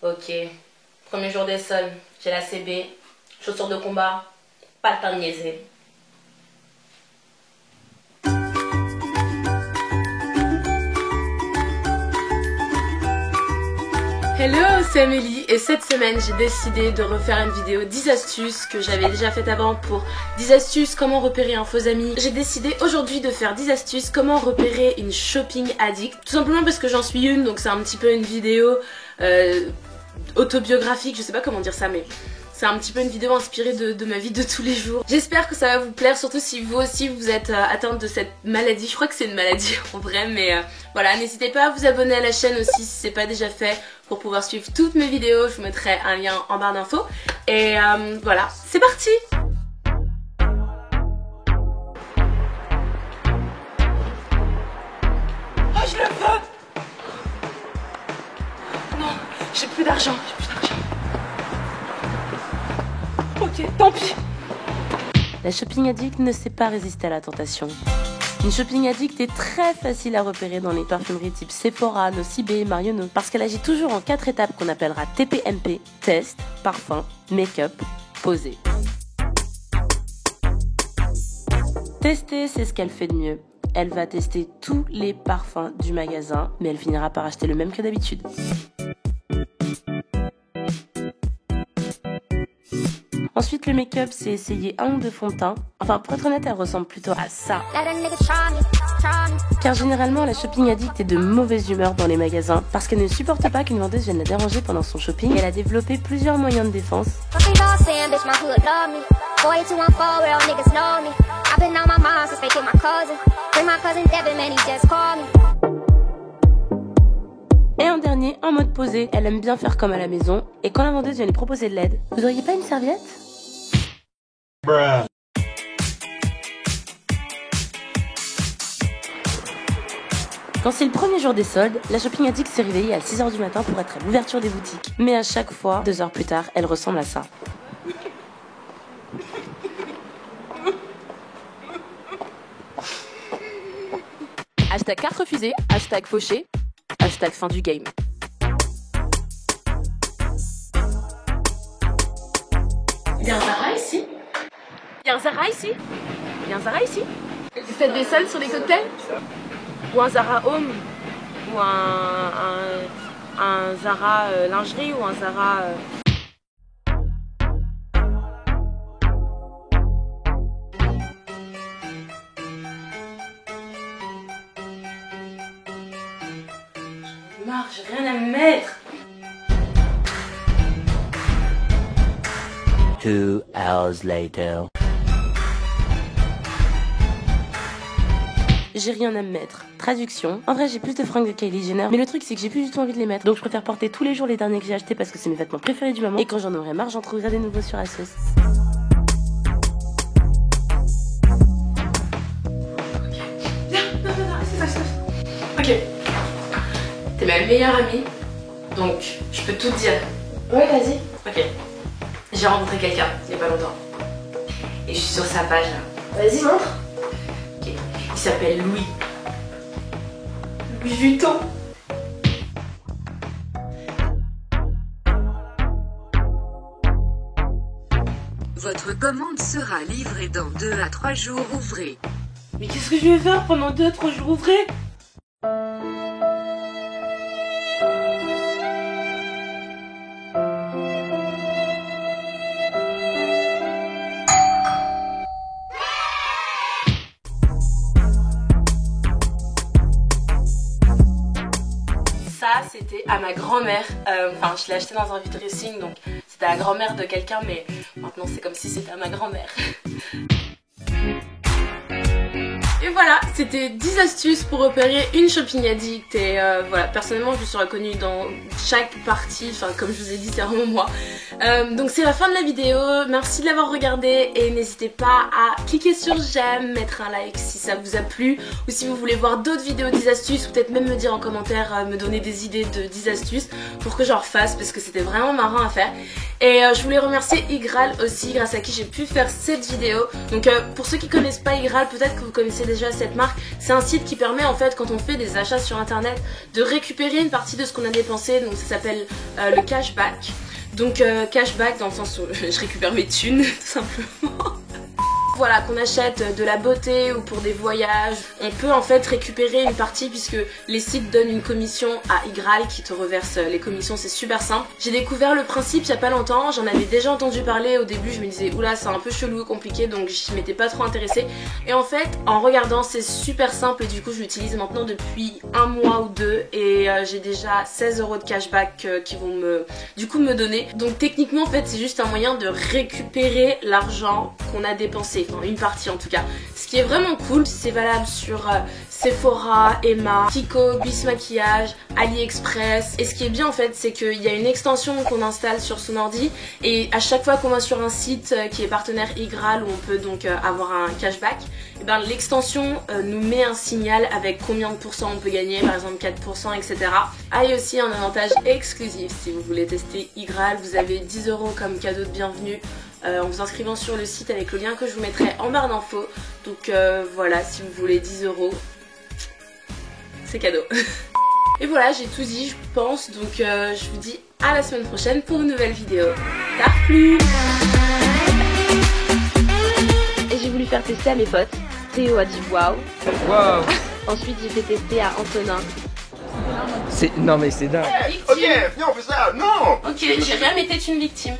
Ok. Premier jour des sols, j'ai la CB, chaussures de combat, pas le temps de niaiser. Hello, c'est Amélie et cette semaine j'ai décidé de refaire une vidéo 10 astuces que j'avais déjà faite avant pour 10 astuces comment repérer un faux ami. J'ai décidé aujourd'hui de faire 10 astuces comment repérer une shopping addict. Tout simplement parce que j'en suis une, donc c'est un petit peu une vidéo autobiographique, je sais pas comment dire ça, mais c'est un petit peu une vidéo inspirée de ma vie de tous les jours. J'espère que ça va vous plaire, surtout si vous aussi vous êtes atteinte de cette maladie. Je crois que c'est une maladie en vrai, mais voilà, n'hésitez pas à vous abonner à la chaîne aussi si c'est pas déjà fait pour pouvoir suivre toutes mes vidéos. Je vous mettrai un lien en barre d'infos. Et voilà, c'est parti! Oh, je le veux! Non, j'ai plus d'argent, Ok, tant pis. La shopping addict ne sait pas résister à la tentation. Une shopping addict est très facile à repérer dans les parfumeries type Sephora, Nocibé, Marionneau, parce qu'elle agit toujours en 4 étapes qu'on appellera TPMP, test, parfum, make-up, poser. Tester, c'est ce qu'elle fait de mieux. Elle va tester tous les parfums du magasin, mais elle finira par acheter le même que d'habitude. Ensuite, le make-up, c'est essayer un ou deux fonds de teint. Enfin, pour être honnête, elle ressemble plutôt à ça. Car généralement, la shopping addict est de mauvaise humeur dans les magasins parce qu'elle ne supporte pas qu'une vendeuse vienne la déranger pendant son shopping. Elle a développé plusieurs moyens de défense. Et en dernier, en mode posé, elle aime bien faire comme à la maison. Et quand la vendeuse vient lui proposer de l'aide, vous auriez pas une serviette ? Quand c'est le premier jour des soldes, la shopping addict s'est réveillée à 6h du matin pour être à l'ouverture des boutiques. Mais à chaque fois, 2 heures plus tard, elle ressemble à ça. Hashtag carte refusée, hashtag fauché, hashtag fin du game. Il y a un Zara ici? Il y a un Zara ici? Il y a un Zara ici? Vous faites des soldes sur les cocktails? Ou un Zara Home? Ou un Zara lingerie? Ou un Zara... Marre, j'ai rien à me mettre. 2 hours later. J'ai rien à me mettre. Traduction. En vrai, j'ai plus de fringues de Kylie Jenner, mais le truc c'est que j'ai plus du tout envie de les mettre. Donc je préfère porter tous les jours les derniers que j'ai achetés parce que c'est mes vêtements préférés du moment. Et quand j'en aurai marre, j'en trouverai des nouveaux sur Asos. Ok. T'es ma meilleure amie, donc je peux tout te dire. Ouais, vas-y. Ok. J'ai rencontré quelqu'un il y a pas longtemps. Et je suis sur sa page là. Vas-y, montre. Ok. Il s'appelle Louis. Louis Vuitton. Votre commande sera livrée dans 2 à 3 jours ouvrés. Mais qu'est-ce que je vais faire pendant 2 à 3 jours ouvrés? Ça, c'était à ma grand-mère. Enfin, je l'ai acheté dans un vide dressing, donc c'était à la grand-mère de quelqu'un, mais maintenant c'est comme si c'était à ma grand-mère. Et voilà, c'était 10 astuces pour repérer une shopping addict. Et voilà, personnellement je me suis reconnue dans chaque partie, enfin comme je vous ai dit c'est vraiment moi. Donc c'est la fin de la vidéo, merci de l'avoir regardé et n'hésitez pas à cliquer sur j'aime, mettre un like si ça vous a plu, ou si vous voulez voir d'autres vidéos 10 astuces, ou peut-être même me dire en commentaire, me donner des idées de 10 astuces pour que j'en refasse parce que c'était vraiment marrant à faire. Et je voulais remercier Igral aussi, grâce à qui j'ai pu faire cette vidéo. Donc pour ceux qui connaissent pas Igral, peut-être que vous connaissez déjà déjà cette marque. C'est un site qui permet en fait quand on fait des achats sur internet de récupérer une partie de ce qu'on a dépensé, donc ça s'appelle le cashback. Donc cashback dans le sens où je récupère mes thunes tout simplement. Voilà, qu'on achète de la beauté ou pour des voyages, on peut en fait récupérer une partie puisque les sites donnent une commission à Igral qui te reverse les commissions, c'est super simple. J'ai découvert le principe il y a pas longtemps, j'en avais déjà entendu parler au début, je me disais oula c'est un peu chelou, compliqué, donc je m'étais pas trop intéressée. Et en fait en regardant c'est super simple et du coup je l'utilise maintenant depuis un mois ou deux et j'ai déjà 16 € de cashback qui vont me donner. Donc techniquement en fait c'est juste un moyen de récupérer l'argent qu'on a dépensé. Enfin, une partie en tout cas. Ce qui est vraiment cool, c'est valable sur Sephora, Emma, Kiko, Bis Maquillage, AliExpress. Et ce qui est bien en fait, c'est qu'il y a une extension qu'on installe sur son ordi et à chaque fois qu'on va sur un site qui est partenaire Igral où on peut donc avoir un cashback, et ben l'extension nous met un signal avec combien de pourcents on peut gagner, par exemple 4%, etc. Ah, et aussi un avantage exclusif, si vous voulez tester Igral, vous avez 10 € comme cadeau de bienvenue. En vous inscrivant sur le site avec le lien que je vous mettrai en barre d'infos. Donc voilà, si vous voulez 10 €, c'est cadeau. Et voilà, j'ai tout dit je pense, donc je vous dis à la semaine prochaine pour une nouvelle vidéo. Tarplu. Et j'ai voulu faire tester à mes potes. Théo a dit waouh. Waouh. Ensuite j'ai fait tester à Antonin. Non mais c'est dingue. Ok, viens on fait ça. Non. Ok, j'ai rien été une victime.